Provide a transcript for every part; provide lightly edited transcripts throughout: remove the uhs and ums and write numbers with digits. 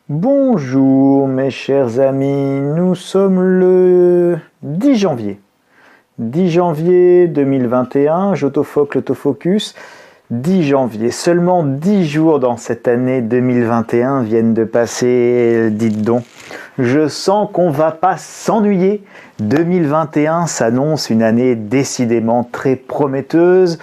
Bonjour mes chers amis, nous sommes le 10 janvier. 10 janvier 2021, j'autofoque l'autofocus. 10 janvier, seulement 10 jours dans cette année 2021 viennent de passer, dites donc. Je sens qu'on va pas s'ennuyer. 2021 s'annonce une année décidément très prometteuse.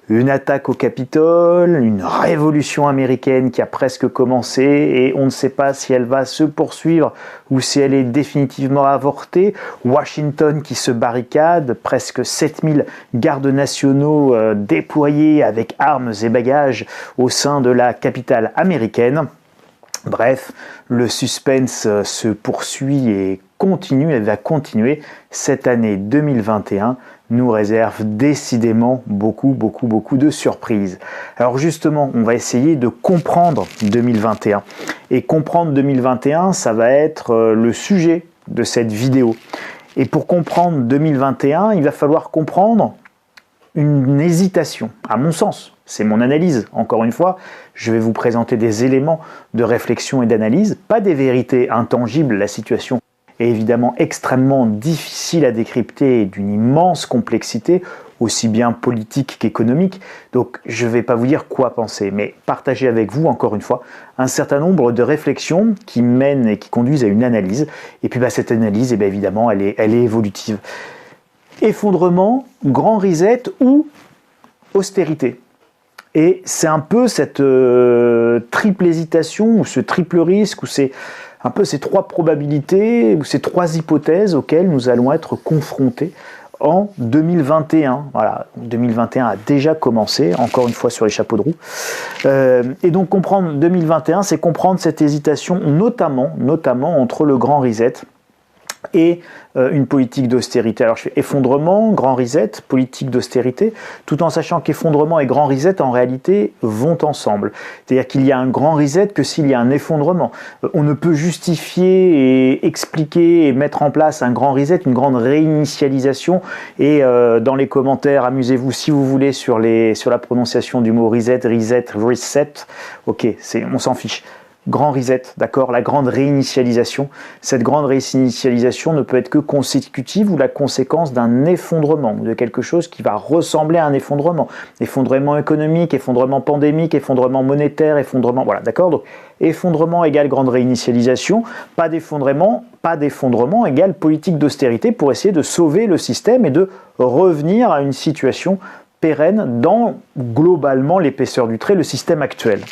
Une attaque au Capitole, une révolution américaine qui a presque commencé et on ne sait pas si elle va se poursuivre ou si elle est définitivement avortée. Washington qui se barricade, presque 7000 gardes nationaux déployés avec armes et bagages au sein de la capitale américaine. Bref, le suspense se poursuit et continue, elle va continuer. Cette année 2021 nous réserve décidément beaucoup de surprises. Alors justement, on va essayer de comprendre 2021. Et comprendre 2021, ça va être le sujet de cette vidéo. Et pour comprendre 2021, il va falloir comprendre une hésitation, à mon sens. C'est mon analyse. Encore une fois, je vais vous présenter des éléments de réflexion et d'analyse, pas des vérités intangibles. La situation est évidemment extrêmement difficile à décrypter et d'une immense complexité, aussi bien politique qu'économique. Donc je ne vais pas vous dire quoi penser, mais partager avec vous, encore une fois, un certain nombre de réflexions qui mènent et qui conduisent à une analyse. Et puis cette analyse, évidemment, elle est évolutive. Effondrement, grand reset ou austérité. Et c'est un peu cette triple hésitation, ou ce triple risque, ou c'est un peu ces trois probabilités, ou ces trois hypothèses auxquelles nous allons être confrontés en 2021. Voilà, 2021 a déjà commencé, encore une fois sur les chapeaux de roue. Et donc comprendre 2021, c'est comprendre cette hésitation, notamment entre le grand reset et une politique d'austérité. Alors je fais effondrement, grand reset, politique d'austérité, tout en sachant qu'effondrement et grand reset en réalité vont ensemble. C'est-à-dire qu'il y a un grand reset que s'il y a un effondrement. On ne peut justifier et expliquer et mettre en place un grand reset, une grande réinitialisation. Et dans les commentaires, amusez-vous si vous voulez sur la prononciation du mot reset, reset. Ok, on s'en fiche. Grand reset, d'accord, la grande réinitialisation. Cette grande réinitialisation ne peut être que consécutive ou la conséquence d'un effondrement, de quelque chose qui va ressembler à un effondrement. Effondrement économique, effondrement pandémique, effondrement monétaire, effondrement, voilà, d'accord. Donc, effondrement égale grande réinitialisation, pas d'effondrement égale politique d'austérité pour essayer de sauver le système et de revenir à une situation pérenne dans, globalement, l'épaisseur du trait, le système actuel.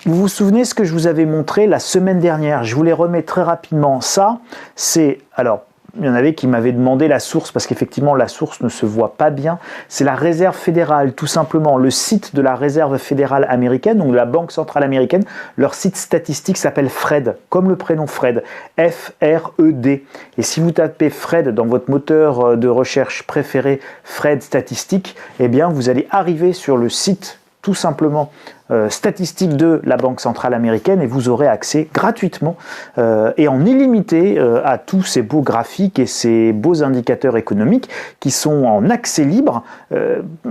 Vous vous souvenez ce que je vous avais montré la semaine dernière? Je vous les remets très rapidement. Ça, c'est... Alors, il y en avait qui m'avaient demandé la source, parce qu'effectivement, la source ne se voit pas bien. C'est la Réserve fédérale, tout simplement. Le site de la Réserve fédérale américaine, donc de la Banque centrale américaine, leur site statistique s'appelle Fred, comme le prénom Fred. F-R-E-D. Et si vous tapez Fred dans votre moteur de recherche préféré, Fred statistique, eh bien, vous allez arriver sur le site tout simplement statistique de la Banque centrale américaine et vous aurez accès gratuitement et en illimité à tous ces beaux graphiques et ces beaux indicateurs économiques qui sont en accès libre,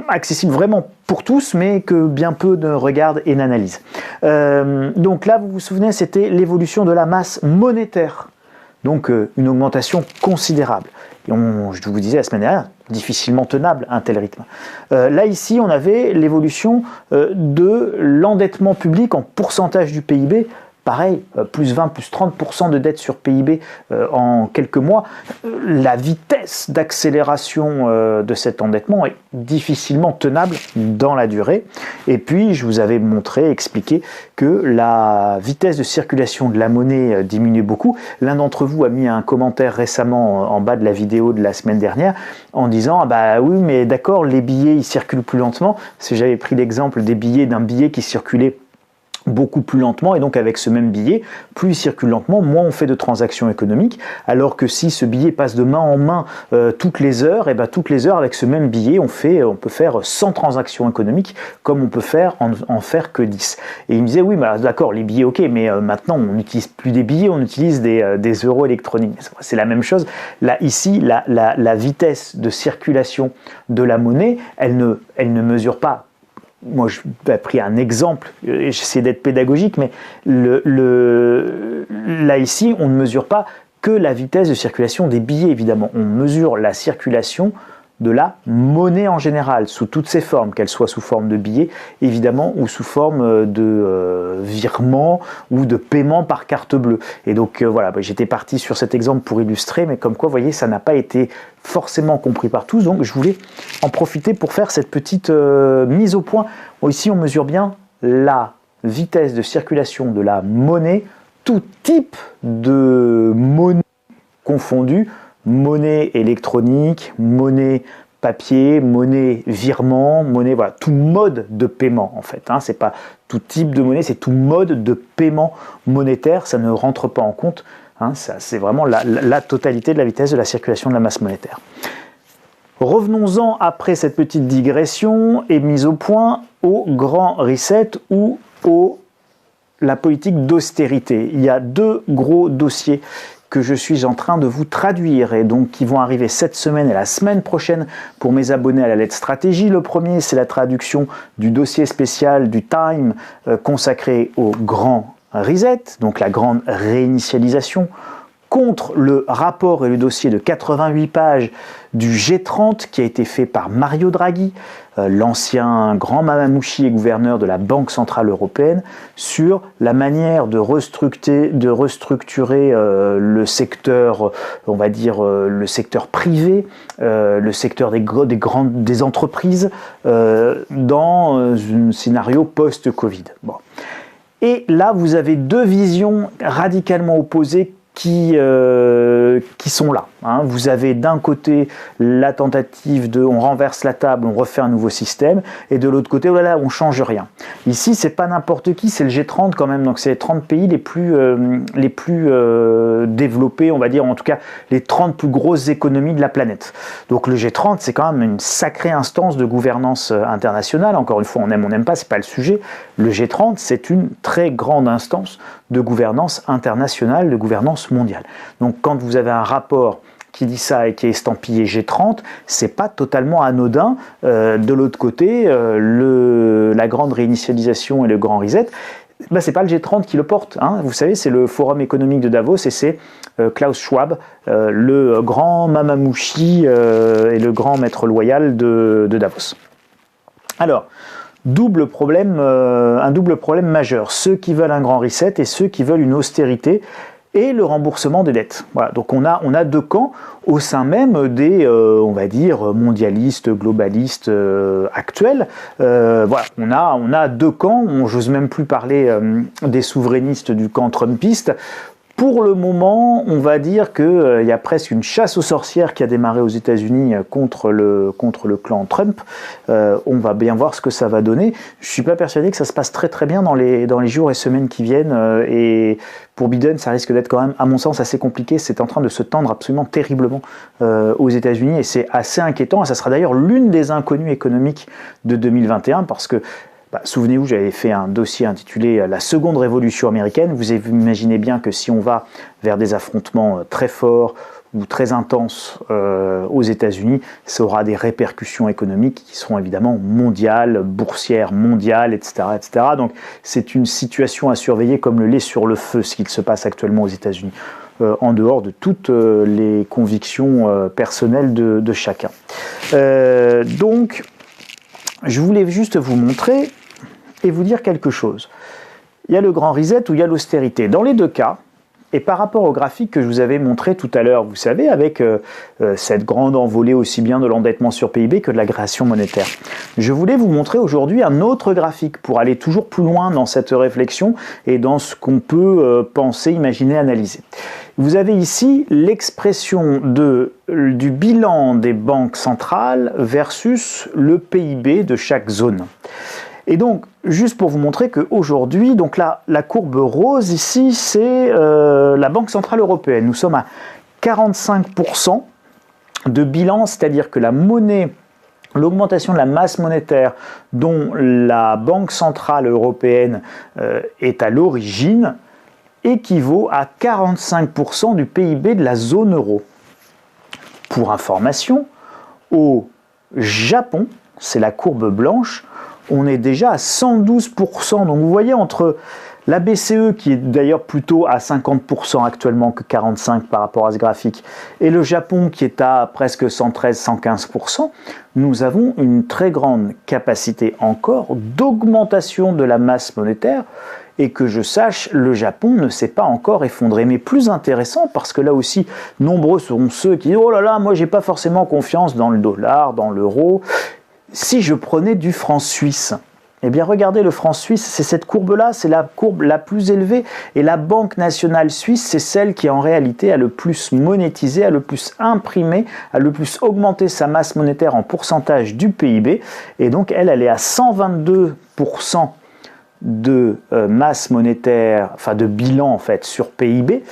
accessibles vraiment pour tous, mais que bien peu ne regardent et n'analysent. Donc là, vous vous souvenez, c'était l'évolution de la masse monétaire. Donc une augmentation considérable. Et je vous disais la semaine dernière, difficilement tenable un tel rythme. Là ici, on avait l'évolution de l'endettement public en pourcentage du PIB. Pareil, plus 20, plus 30% de dette sur PIB en quelques mois. La vitesse d'accélération de cet endettement est difficilement tenable dans la durée. Et puis, je vous avais montré, expliqué que la vitesse de circulation de la monnaie diminue beaucoup. L'un d'entre vous a mis un commentaire récemment en bas de la vidéo de la semaine dernière en disant « Ah bah oui, mais d'accord, les billets, ils circulent plus lentement. » Si j'avais pris l'exemple d'un billet qui circulait beaucoup plus lentement et donc avec ce même billet, plus il circule lentement, moins on fait de transactions économiques, alors que si ce billet passe de main en main toutes les heures, et ben toutes les heures avec ce même billet, on peut faire 100 transactions économiques comme on peut en faire que 10. Et il me disait oui, bah, d'accord, les billets ok, mais maintenant on n'utilise plus des billets, on utilise des euros électroniques. C'est la même chose. Là ici, la vitesse de circulation de la monnaie, elle ne mesure pas moi j'ai pris un exemple, j'essaie d'être pédagogique, mais là ici, on ne mesure pas que la vitesse de circulation des billets, évidemment. On mesure la circulation de la monnaie en général, sous toutes ses formes, qu'elle soit sous forme de billets, évidemment, ou sous forme de virement ou de paiement par carte bleue. Et donc voilà, j'étais parti sur cet exemple pour illustrer, mais comme quoi, vous voyez, ça n'a pas été forcément compris par tous, donc je voulais en profiter pour faire cette petite mise au point. Ici, on mesure bien la vitesse de circulation de la monnaie, tout type de monnaie confondue, monnaie électronique, monnaie papier, monnaie virement, monnaie, voilà, tout mode de paiement en fait. Hein, c'est pas tout type de monnaie, c'est tout mode de paiement monétaire, ça ne rentre pas en compte. Hein, c'est vraiment la totalité de la vitesse de la circulation de la masse monétaire. Revenons-en après cette petite digression et mise au point au grand reset ou la politique d'austérité. Il y a deux gros dossiers que je suis en train de vous traduire et donc qui vont arriver cette semaine et la semaine prochaine pour mes abonnés à la Let's Stratégie. Le premier, c'est la traduction du dossier spécial du Time consacré au grand reset, donc la grande réinitialisation, contre le rapport et le dossier de 88 pages du G30 qui a été fait par Mario Draghi, l'ancien grand mamamouchi et gouverneur de la Banque Centrale Européenne, sur la manière de restructurer le secteur, on va dire le secteur privé, le secteur des entreprises dans un scénario post-Covid. Bon. Et là, vous avez deux visions radicalement opposées qui sont là. Hein. Vous avez d'un côté la tentative de on renverse la table, on refait un nouveau système, et de l'autre côté, oh là là, on change rien. Ici, c'est pas n'importe qui, c'est le G30 quand même, donc c'est les 30 pays les plus développés, on va dire, en tout cas les 30 plus grosses économies de la planète. Donc le G30, c'est quand même une sacrée instance de gouvernance internationale. Encore une fois, on n'aime pas, c'est pas le sujet. Le G30, c'est une très grande instance de gouvernance internationale, de gouvernance mondiale. Donc quand vous avez un rapport qui dit ça et qui est estampillé G30, c'est pas totalement anodin. De l'autre côté, la grande réinitialisation et le grand reset, c'est pas le G30 qui le porte. Hein. Vous savez, c'est le Forum économique de Davos et c'est Klaus Schwab, le grand mamamouchi et le grand maître loyal de Davos. Alors, un double problème majeur. Ceux qui veulent un grand reset et ceux qui veulent une austérité et le remboursement des dettes. Voilà, donc on a deux camps au sein même des, on va dire, mondialistes, globalistes actuels. Voilà, on a deux camps, j'ose même plus parler des souverainistes du camp trumpiste. Pour le moment, on va dire qu'il y a presque une chasse aux sorcières qui a démarré aux États-Unis contre le clan Trump. On va bien voir ce que ça va donner. Je ne suis pas persuadé que ça se passe très très bien dans les jours et semaines qui viennent. Et pour Biden, ça risque d'être quand même, à mon sens, assez compliqué. C'est en train de se tendre absolument terriblement aux États-Unis et c'est assez inquiétant. Et ça sera d'ailleurs l'une des inconnues économiques de 2021 parce que souvenez-vous, j'avais fait un dossier intitulé « La seconde révolution américaine ». Vous imaginez bien que si on va vers des affrontements très forts ou très intenses aux États-Unis, ça aura des répercussions économiques qui seront évidemment mondiales, boursières mondiales, etc., etc. Donc c'est une situation à surveiller comme le lait sur le feu, ce qu'il se passe actuellement aux États-Unis, en dehors de toutes les convictions personnelles de chacun. Donc, je voulais juste vous montrer et vous dire quelque chose. Il y a le grand reset ou il y a l'austérité. Dans les deux cas, et par rapport au graphique que je vous avais montré tout à l'heure, vous savez, avec cette grande envolée aussi bien de l'endettement sur PIB que de la création monétaire, je voulais vous montrer aujourd'hui un autre graphique pour aller toujours plus loin dans cette réflexion et dans ce qu'on peut penser, imaginer, analyser. Vous avez ici l'expression du bilan des banques centrales versus le PIB de chaque zone. Et donc, juste pour vous montrer qu'aujourd'hui, donc là, la courbe rose ici, c'est la Banque Centrale Européenne. Nous sommes à 45% de bilan, c'est-à-dire que la monnaie, l'augmentation de la masse monétaire dont la Banque Centrale Européenne est à l'origine, équivaut à 45% du PIB de la zone euro. Pour information, au Japon, c'est la courbe blanche, on est déjà à 112%. Donc vous voyez, entre la BCE, qui est d'ailleurs plutôt à 50% actuellement que 45% par rapport à ce graphique, et le Japon qui est à presque 113-115%, nous avons une très grande capacité encore d'augmentation de la masse monétaire, et que je sache, le Japon ne s'est pas encore effondré. Mais plus intéressant, parce que là aussi, nombreux seront ceux qui disent « Oh là là, moi j'ai pas forcément confiance dans le dollar, dans l'euro ». Si je prenais du franc suisse, eh bien regardez, le franc suisse, c'est cette courbe-là, c'est la courbe la plus élevée, et la Banque nationale suisse, c'est celle qui en réalité a le plus monétisé, a le plus imprimé, a le plus augmenté sa masse monétaire en pourcentage du PIB, et donc elle est à 122% de masse monétaire, enfin de bilan en fait sur PIB,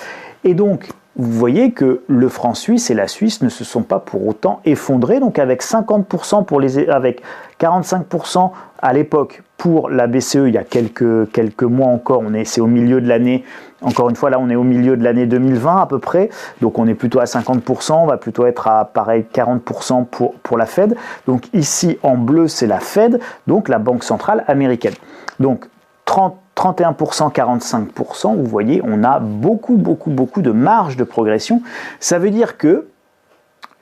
et donc vous voyez que le franc suisse et la Suisse ne se sont pas pour autant effondrés, donc avec 50% avec 45% à l'époque pour la BCE il y a quelques mois encore, c'est au milieu de l'année, encore une fois là on est au milieu de l'année 2020 à peu près, donc on est plutôt à 50%, on va plutôt être à pareil 40% pour la Fed, donc ici en bleu c'est la Fed, donc la Banque centrale américaine. Donc 31%, 45%, vous voyez, on a beaucoup de marge de progression. Ça veut dire que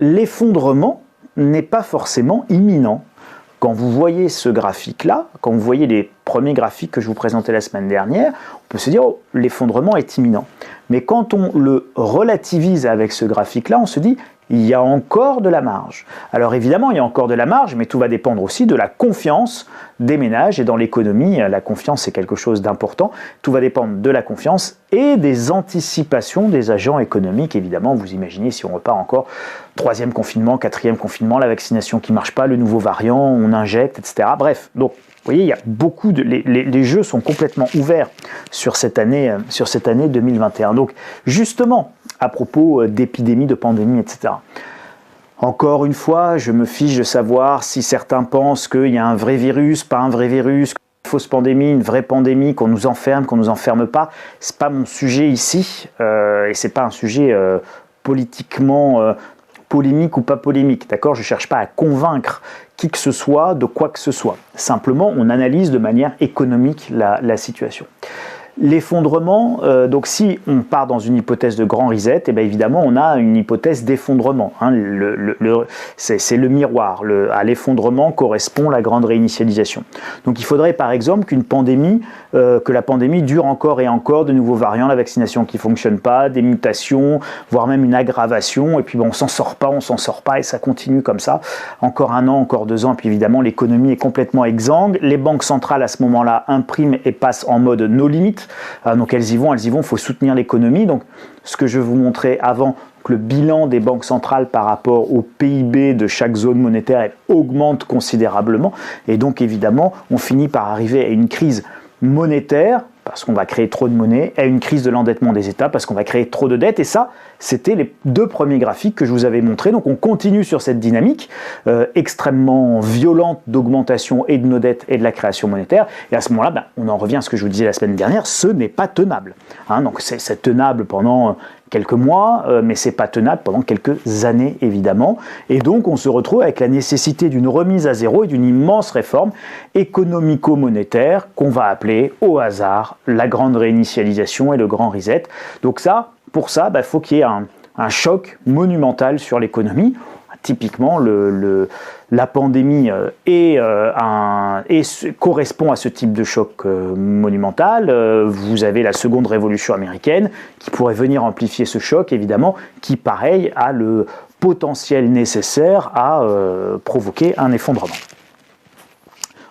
l'effondrement n'est pas forcément imminent. Quand vous voyez ce graphique-là, quand vous voyez les premiers graphiques que je vous présentais la semaine dernière, on peut se dire oh, l'effondrement est imminent. Mais quand on le relativise avec ce graphique-là, on se dit il y a encore de la marge. Alors évidemment, il y a encore de la marge, mais tout va dépendre aussi de la confiance des ménages. Et dans l'économie, la confiance, c'est quelque chose d'important. Tout va dépendre de la confiance et des anticipations des agents économiques. Évidemment, vous imaginez si on repart encore 3e confinement, 4e confinement, la vaccination qui ne marche pas, le nouveau variant, on injecte, etc. Bref, donc vous voyez, il y a beaucoup de les jeux sont complètement ouverts sur cette année 2021. Donc justement, à propos d'épidémies, de pandémies, etc. Encore une fois, je me fiche de savoir si certains pensent qu'il y a un vrai virus, pas un vrai virus, une fausse pandémie, une vraie pandémie, qu'on nous enferme pas. C'est pas mon sujet ici, et c'est pas un sujet politiquement polémique ou pas polémique, d'accord ? Je ne cherche pas à convaincre qui que ce soit de quoi que ce soit. Simplement, on analyse de manière économique la situation. L'effondrement, donc si on part dans une hypothèse de grand reset, et bien évidemment on a une hypothèse d'effondrement. Hein, c'est le miroir. À l'effondrement correspond la grande réinitialisation. Donc il faudrait par exemple que la pandémie dure encore et encore, de nouveaux variants, la vaccination qui ne fonctionne pas, des mutations, voire même une aggravation, et puis bon, on s'en sort pas, et ça continue comme ça. Encore 1 an, encore 2 ans, et puis évidemment l'économie est complètement exsangue. Les banques centrales à ce moment-là impriment et passent en mode no limit. Donc elles y vont, il faut soutenir l'économie. Donc ce que je vais vous montrer avant, que le bilan des banques centrales par rapport au PIB de chaque zone monétaire augmente considérablement, et donc évidemment on finit par arriver à une crise monétaire parce qu'on va créer trop de monnaie, à une crise de l'endettement des États parce qu'on va créer trop de dettes, et ça c'était les 2 premiers graphiques que je vous avais montrés. Donc on continue sur cette dynamique extrêmement violente d'augmentation et de nos dettes et de la création monétaire, et à ce moment-là on en revient à ce que je vous disais la semaine dernière, ce n'est pas tenable, hein, donc c'est tenable pendant quelques mois, mais c'est pas tenable pendant quelques années évidemment, et donc on se retrouve avec la nécessité d'une remise à zéro et d'une immense réforme économico-monétaire qu'on va appeler au hasard la grande réinitialisation et le grand reset. Donc pour ça, faut qu'il y ait un choc monumental sur l'économie. Typiquement, la pandémie correspond à ce type de choc monumental. Vous avez la seconde révolution américaine qui pourrait venir amplifier ce choc, évidemment, qui, pareil, a le potentiel nécessaire à provoquer un effondrement.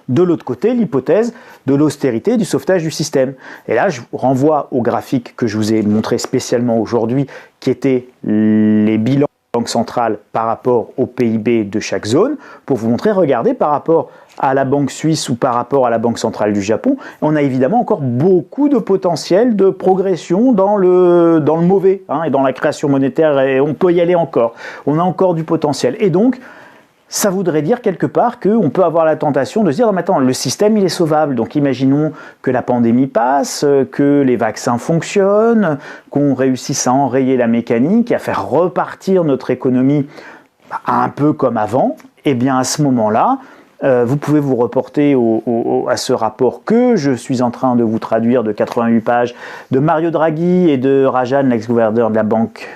De l'autre côté, l'hypothèse de l'austérité, du sauvetage du système. Et là, je vous renvoie au graphique que je vous ai montré spécialement aujourd'hui, qui était les bilans banque centrale par rapport au PIB de chaque zone, pour vous montrer, regardez, par rapport à la banque suisse ou par rapport à la banque centrale du Japon, on a évidemment encore beaucoup de potentiel de progression dans le mauvais, hein, et dans la création monétaire, et on peut y aller encore. On a encore du potentiel. Et donc, ça voudrait dire quelque part qu'on peut avoir la tentation de se dire non, mais attends, le système il est sauvable, donc imaginons que la pandémie passe, que les vaccins fonctionnent, qu'on réussisse à enrayer la mécanique et à faire repartir notre économie un peu comme avant, et bien à ce moment-là, Vous pouvez vous reporter à ce rapport que je suis en train de vous traduire de 88 pages de Mario Draghi et de Rajan, l'ex-gouverneur de la Banque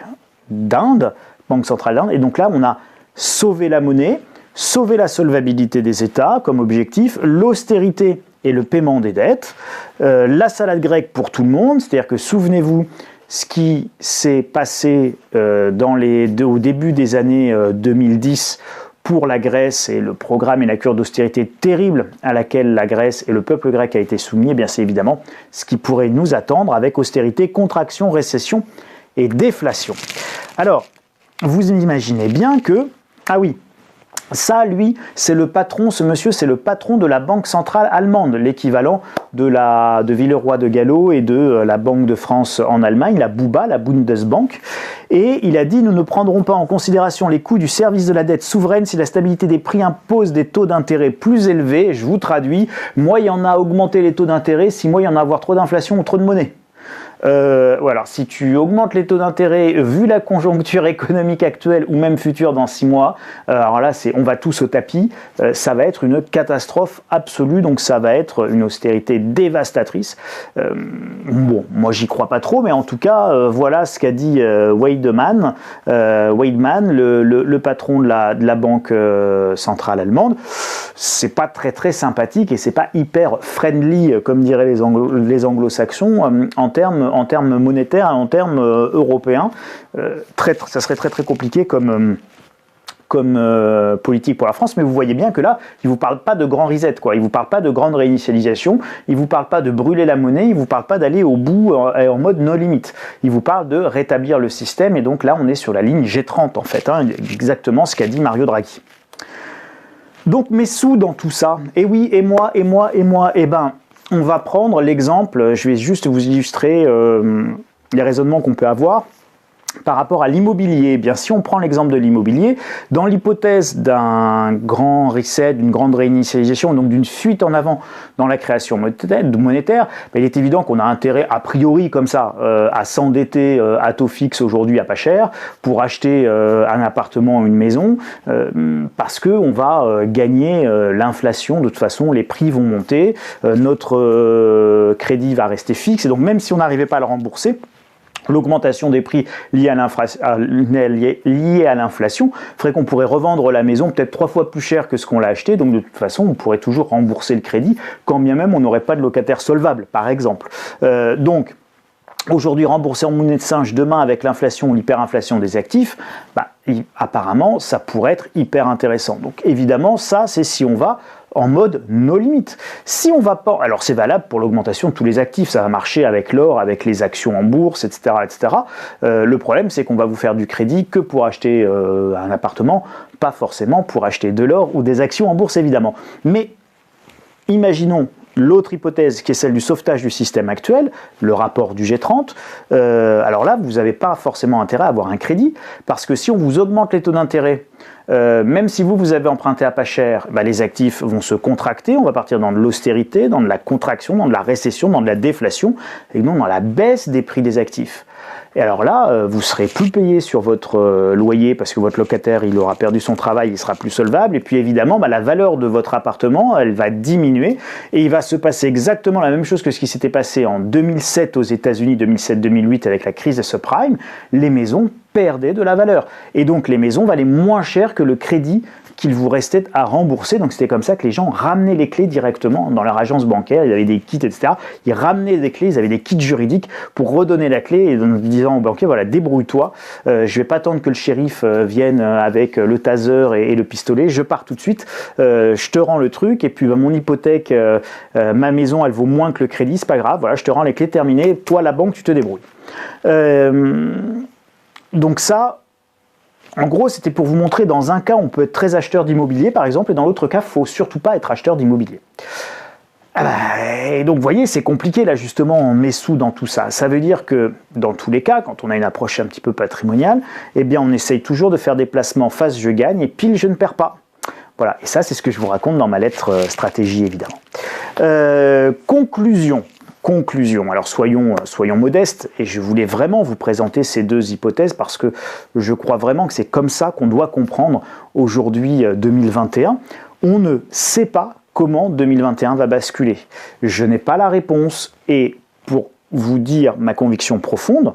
d'Inde, Banque centrale d'Inde. Et donc là, on a sauvé la monnaie, sauvé la solvabilité des États comme objectif, l'austérité et le paiement des dettes, la salade grecque pour tout le monde, c'est-à-dire que souvenez-vous ce qui s'est passé au début des années 2010 pour la Grèce et le programme et la cure d'austérité terrible à laquelle la Grèce et le peuple grec a été soumis, eh bien c'est évidemment ce qui pourrait nous attendre avec austérité, contraction, récession et déflation. Alors, vous imaginez bien que, ah oui, ça, lui, c'est le patron, ce monsieur, c'est le patron de la Banque centrale allemande, l'équivalent de Villeroy de Galhau et de la Banque de France en Allemagne, la BUBA, la Bundesbank. Et il a dit, nous ne prendrons pas en considération les coûts du service de la dette souveraine si la stabilité des prix impose des taux d'intérêt plus élevés. Je vous traduis, moins il y en a augmenté les taux d'intérêt, si moins il y en a avoir trop d'inflation ou trop de monnaie. Voilà, si tu augmentes les taux d'intérêt vu la conjoncture économique actuelle ou même future dans 6 mois, alors là on va tous au tapis, ça va être une catastrophe absolue, donc ça va être une austérité dévastatrice. Bon, moi j'y crois pas trop, mais en tout cas voilà ce qu'a dit Weidemann, le patron de la Banque centrale allemande. C'est pas très sympathique et c'est pas hyper friendly comme diraient les anglo-saxons en termes monétaires et en termes européens. Ça serait très compliqué comme politique pour la France, mais vous voyez bien que là, il ne vous parle pas de grand reset, quoi. Il ne vous parle pas de grande réinitialisation, il ne vous parle pas de brûler la monnaie, il ne vous parle pas d'aller au bout en mode no limit. Il vous parle de rétablir le système, et donc là, on est sur la ligne G30, en fait, exactement ce qu'a dit Mario Draghi. Donc mes sous dans tout ça, et oui, et moi, eh ben, on va prendre l'exemple, je vais juste vous illustrer les raisonnements qu'on peut avoir par rapport à l'immobilier. Eh bien, si on prend l'exemple de l'immobilier, dans l'hypothèse d'un grand reset, d'une grande réinitialisation, donc d'une fuite en avant dans la création monétaire, il est évident qu'on a intérêt, a priori comme ça, à s'endetter à taux fixe aujourd'hui à pas cher pour acheter un appartement ou une maison, parce qu'on va gagner l'inflation. De toute façon, les prix vont monter, notre crédit va rester fixe, et donc même si on n'arrivait pas à le rembourser, l'augmentation des prix liée à l'inflation ferait qu'on pourrait revendre la maison peut-être 3 fois plus cher que ce qu'on l'a acheté, donc de toute façon on pourrait toujours rembourser le crédit quand bien même on n'aurait pas de locataire solvable par exemple. Donc aujourd'hui rembourser en monnaie de singe, demain avec l'inflation ou l'hyperinflation des actifs, apparemment ça pourrait être hyper intéressant. Donc évidemment ça c'est si on va en mode no limit. Si on va pas, alors c'est valable pour l'augmentation de tous les actifs, ça va marcher avec l'or, avec les actions en bourse, etc. etc. Le problème c'est qu'on va vous faire du crédit que pour acheter un appartement, pas forcément pour acheter de l'or ou des actions en bourse évidemment. Mais imaginons l'autre hypothèse qui est celle du sauvetage du système actuel, le rapport du G30, alors là vous n'avez pas forcément intérêt à avoir un crédit, parce que si on vous augmente les taux d'intérêt, même si vous avez emprunté à pas cher, les actifs vont se contracter, on va partir dans de l'austérité, dans de la contraction, dans de la récession, dans de la déflation, et non dans la baisse des prix des actifs. Et alors là, vous serez plus payé sur votre loyer parce que votre locataire, il aura perdu son travail, il sera plus solvable. Et puis évidemment, la valeur de votre appartement, elle va diminuer. Et il va se passer exactement la même chose que ce qui s'était passé en 2007 aux États-Unis, 2007-2008 avec la crise des subprimes. Les maisons perdaient de la valeur. Et donc les maisons valaient moins cher que le crédit qu'il vous restait à rembourser. Donc c'était comme ça que les gens ramenaient les clés directement dans leur agence bancaire, il y avait des kits, etc. Ils ramenaient des clés, ils avaient des kits juridiques pour redonner la clé et en disant au banquier, voilà, débrouille-toi, je vais pas attendre que le shérif vienne avec le taser et le pistolet, je pars tout de suite, je te rends le truc, et puis mon hypothèque, ma maison, elle vaut moins que le crédit, c'est pas grave, voilà, je te rends les clés, terminées, toi la banque, tu te débrouilles. Donc ça, en gros, c'était pour vous montrer, dans un cas, on peut être très acheteur d'immobilier, par exemple, et dans l'autre cas, il ne faut surtout pas être acheteur d'immobilier. Et donc, vous voyez, c'est compliqué, là, justement, on met sous dans tout ça. Ça veut dire que, dans tous les cas, quand on a une approche un petit peu patrimoniale, eh bien, on essaye toujours de faire des placements face je gagne et pile je ne perds pas. Voilà, et ça, c'est ce que je vous raconte dans ma lettre stratégie, évidemment. Conclusion. Alors soyons modestes, et je voulais vraiment vous présenter ces deux hypothèses parce que je crois vraiment que c'est comme ça qu'on doit comprendre aujourd'hui 2021. On ne sait pas comment 2021 va basculer. Je n'ai pas la réponse et pour vous dire ma conviction profonde,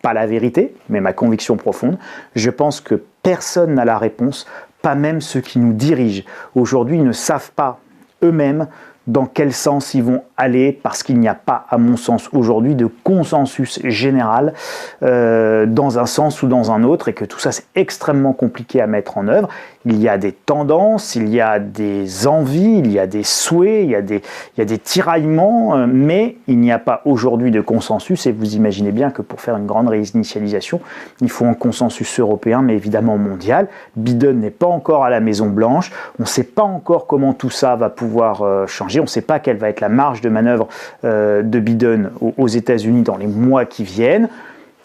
pas la vérité, mais ma conviction profonde, je pense que personne n'a la réponse, pas même ceux qui nous dirigent. Aujourd'hui, ils ne savent pas eux-mêmes dans quel sens ils vont aller, parce qu'il n'y a pas, à mon sens, aujourd'hui, de consensus général dans un sens ou dans un autre, et que tout ça, c'est extrêmement compliqué à mettre en œuvre. Il y a des tendances, il y a des envies, il y a des souhaits, il y a des tiraillements, mais il n'y a pas aujourd'hui de consensus, et vous imaginez bien que pour faire une grande réinitialisation, il faut un consensus européen, mais évidemment mondial. Biden n'est pas encore à la Maison-Blanche, on ne sait pas encore comment tout ça va pouvoir changer, on ne sait pas quelle va être la marge de manœuvre de Biden aux États-Unis dans les mois qui viennent.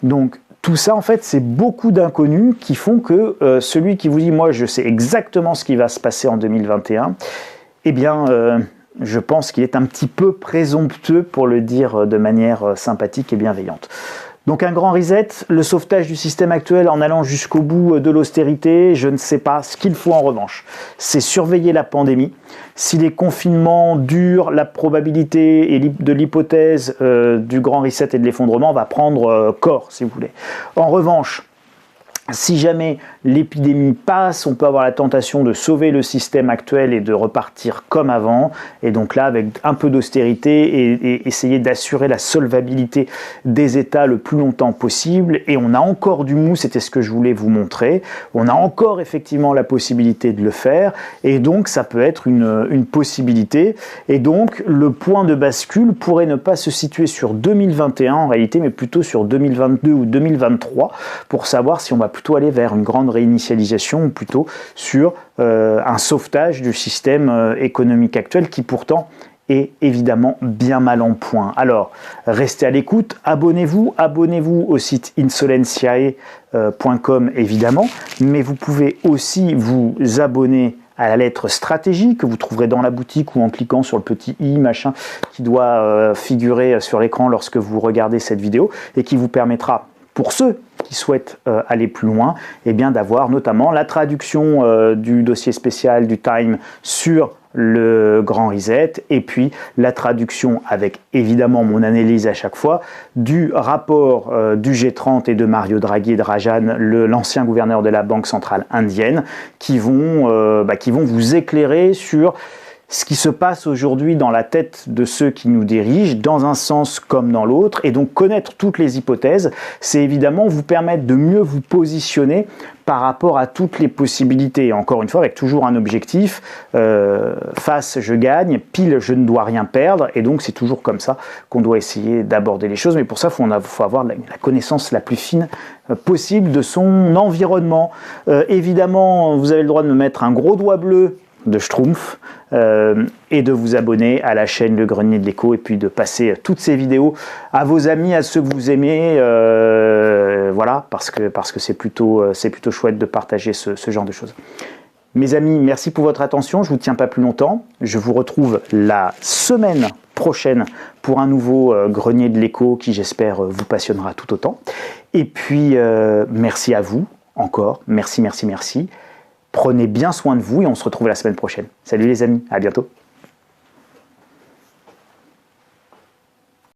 Donc tout ça, en fait, c'est beaucoup d'inconnus qui font que celui qui vous dit « moi, je sais exactement ce qui va se passer en 2021 », eh bien, je pense qu'il est un petit peu présomptueux, pour le dire de manière sympathique et bienveillante. Donc un grand reset, le sauvetage du système actuel en allant jusqu'au bout de l'austérité, je ne sais pas. Ce qu'il faut en revanche, c'est surveiller la pandémie. Si les confinements durent, la probabilité de l'hypothèse du grand reset et de l'effondrement va prendre corps, si vous voulez. En revanche, si jamais l'épidémie passe, on peut avoir la tentation de sauver le système actuel et de repartir comme avant. Et donc là, avec un peu d'austérité et essayer d'assurer la solvabilité des États le plus longtemps possible. Et on a encore du mou, c'était ce que je voulais vous montrer. On a encore effectivement la possibilité de le faire. Et donc, ça peut être une possibilité. Et donc, le point de bascule pourrait ne pas se situer sur 2021 en réalité, mais plutôt sur 2022 ou 2023 pour savoir si on va plutôt aller vers une grande réinitialisation ou plutôt sur un sauvetage du système économique actuel qui pourtant est évidemment bien mal en point. Alors, restez à l'écoute, abonnez-vous au site insolentiae.com évidemment, mais vous pouvez aussi vous abonner à la lettre stratégie que vous trouverez dans la boutique ou en cliquant sur le petit i machin qui doit figurer sur l'écran lorsque vous regardez cette vidéo et qui vous permettra, pour ceux qui souhaitent aller plus loin, eh bien d'avoir notamment la traduction du dossier spécial du Time sur le grand reset et puis la traduction avec évidemment mon analyse à chaque fois du rapport du G30 et de Mario Draghi et de Rajan, l'ancien gouverneur de la Banque centrale indienne, qui vont vous éclairer sur ce qui se passe aujourd'hui dans la tête de ceux qui nous dirigent, dans un sens comme dans l'autre, et donc connaître toutes les hypothèses, c'est évidemment vous permettre de mieux vous positionner par rapport à toutes les possibilités. Et encore une fois, avec toujours un objectif, face je gagne, pile je ne dois rien perdre, et donc c'est toujours comme ça qu'on doit essayer d'aborder les choses, mais pour ça il faut avoir la connaissance la plus fine possible de son environnement. Évidemment, vous avez le droit de me mettre un gros doigt bleu de Schtroumpf et de vous abonner à la chaîne Le Grenier de l'Écho et puis de passer toutes ces vidéos à vos amis, à ceux que vous aimez, voilà, parce que c'est plutôt chouette de partager ce genre de choses. Mes amis, merci pour votre attention, je ne vous tiens pas plus longtemps, je vous retrouve la semaine prochaine pour un nouveau Grenier de l'Écho qui j'espère vous passionnera tout autant. Et puis merci à vous encore, merci. Prenez bien soin de vous et on se retrouve la semaine prochaine. Salut les amis, à bientôt.